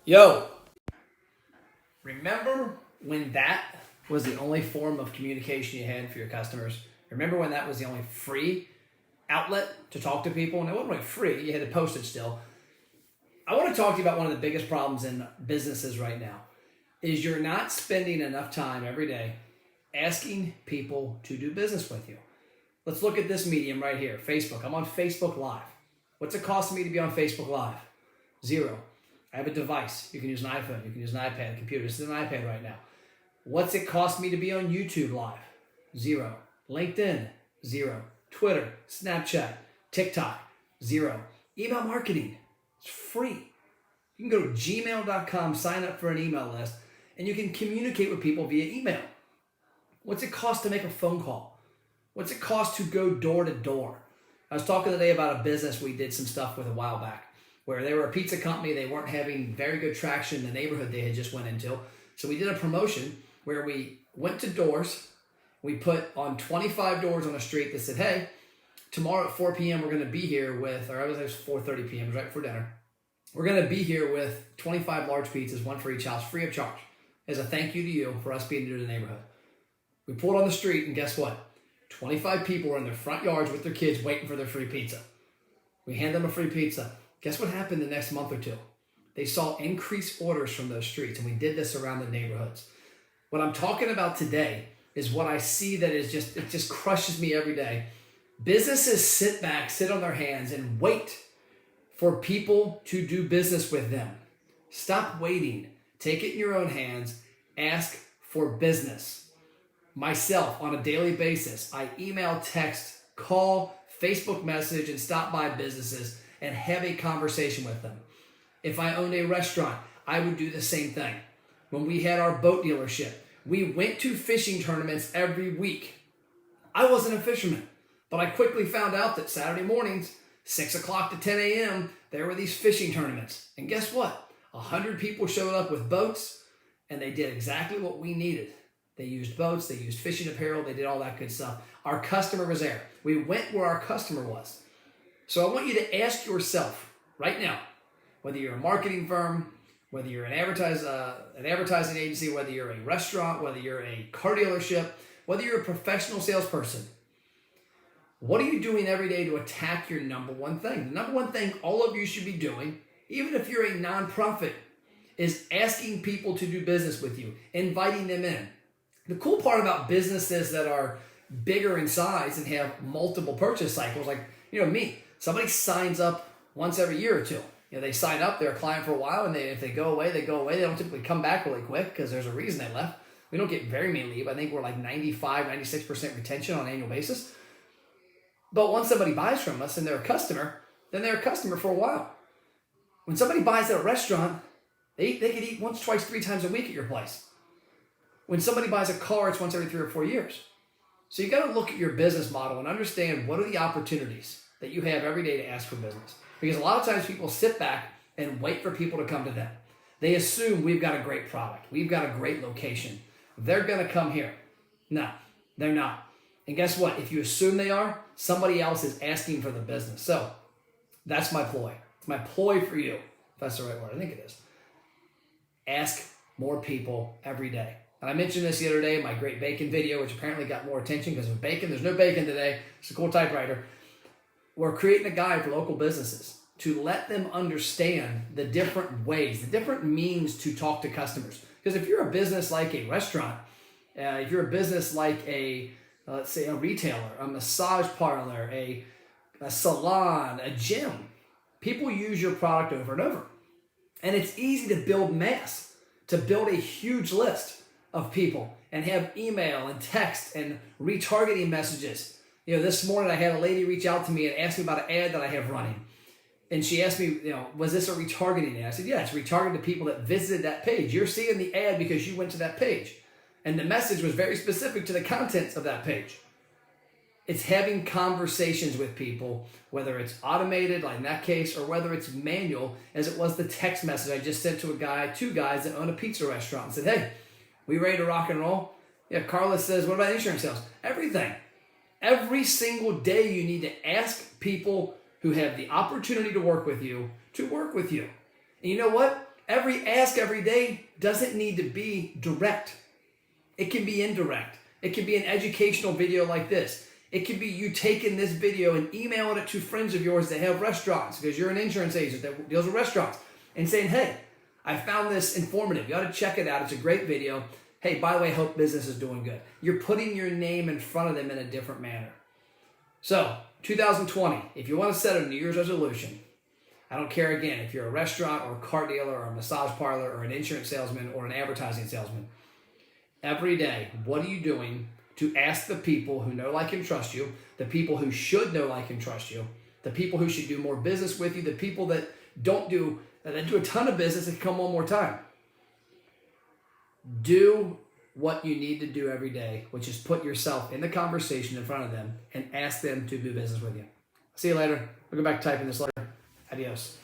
Yo, remember when that was the only form of communication you had for your customers? Remember when that was the only free outlet to talk to people? And it wasn't really free, you had to post it still. I want to talk to you about one of the biggest problems in businesses right now is you're not spending enough time every day asking people to do business with you. Let's look at this medium right here, Facebook. I'm on Facebook Live. What's it cost me to be on Facebook Live? Zero. I have a device. You can use an iPhone. You can use an iPad, a computer. This is an iPad right now. What's it cost me to be on YouTube Live? Zero. LinkedIn? Zero. Twitter, Snapchat, TikTok? Zero. Email marketing? It's free. You can go to gmail.com, sign up for an email list, and you can communicate with people via email. What's it cost to make a phone call? What's it cost to go door to door? I was talking today about a business we did some stuff with a while back where they were a pizza company. They weren't having very good traction in the neighborhood they had just went into. So we did a promotion where we went to doors. We put on 25 doors on the street that said, hey, tomorrow at 4 p.m. we're going to be here with, or it was 4:30 p.m. It was right before dinner. We're going to be here with 25 large pizzas, one for each house, free of charge, as a thank you to you for us being new to the neighborhood. We pulled on the street, and guess what? 25 people were in their front yards with their kids waiting for their free pizza. We hand them a free pizza. Guess what happened the next month or two? They saw increased orders from those streets, and we did this around the neighborhoods. What I'm talking about today is what I see that is it just crushes me every day. Businesses sit on their hands, and wait for people to do business with them. Stop waiting. Take it in your own hands. Ask for business. Myself, on a daily basis, I email, text, call, Facebook message, and stop by businesses and have a conversation with them. If I owned a restaurant, I would do the same thing. When we had our boat dealership, we went to fishing tournaments every week. I wasn't a fisherman, but I quickly found out that Saturday mornings, 6 o'clock to 10 a.m., there were these fishing tournaments. And guess what? 100 people showed up with boats, and they did exactly what we needed. They used boats, they used fishing apparel, they did all that good stuff. Our customer was there. We went where our customer was. So I want you to ask yourself right now, whether you're a marketing firm, whether you're an advertising agency, whether you're a restaurant, whether you're a car dealership, whether you're a professional salesperson, what are you doing every day to attack your number one thing? The number one thing all of you should be doing, even if you're a nonprofit, is asking people to do business with you, inviting them in. The cool part about businesses that are bigger in size and have multiple purchase cycles, like, me, somebody signs up once every year or two. They sign up, they're a client for a while, and if they go away, they go away. They don't typically come back really quick because there's a reason they left. We don't get very many leave. I think we're like 95, 96% retention on an annual basis. But once somebody buys from us and they're a customer, then they're a customer for a while. When somebody buys at a restaurant, they could eat once, twice, 3 times a week at your place. When somebody buys a car, it's once every 3 or 4 years. So you got to look at your business model and understand what are the opportunities that you have every day to ask for business. Because a lot of times people sit back and wait for people to come to them. They assume we've got a great product. We've got a great location. They're going to come here. No, they're not. And guess what? If you assume they are, somebody else is asking for the business. So that's my ploy. It's my ploy for you, if that's the right word. I think it is. Ask more people every day. And I mentioned this the other day in my Great Bacon video, which apparently got more attention because of bacon. There's no bacon today. It's a cool typewriter. We're creating a guide for local businesses to let them understand the different ways, the different means to talk to customers. Because if you're a business like a restaurant, if you're a business like let's say a retailer, a massage parlor, a salon, a gym, people use your product over and over. And it's easy to build mass, to build a huge list of people and have email and text and retargeting messages. This morning I had a lady reach out to me and ask me about an ad that I have running. And she asked me, was this a retargeting ad? I said, yeah, it's retargeting to people that visited that page. You're seeing the ad because you went to that page. And the message was very specific to the contents of that page. It's having conversations with people, whether it's automated, like in that case, or whether it's manual, as it was the text message I just sent to two guys that own a pizza restaurant and said, hey, we ready to rock and roll? Yeah, Carlos says, what about insurance sales? Everything. Every single day you need to ask people who have the opportunity to work with you. And you know what? every ask every day doesn't need to be direct. It can be indirect. It can be an educational video like this. It could be you taking this video and emailing it to friends of yours that have restaurants, because you're an insurance agent that deals with restaurants, and saying, hey, I found this informative. You ought to check it out. It's a great video. Hey, by the way, hope business is doing good. You're putting your name in front of them in a different manner. So, 2020, if you want to set a New Year's resolution, I don't care again if you're a restaurant or a car dealer or a massage parlor or an insurance salesman or an advertising salesman. Every day, what are you doing to ask the people who know, like, and trust you, the people who should know, like, and trust you, the people who should do more business with you, the people that do a ton of business and come one more time. Do what you need to do every day, which is put yourself in the conversation in front of them and ask them to do business with you. See you later. We'll go back to typing this letter. Adios.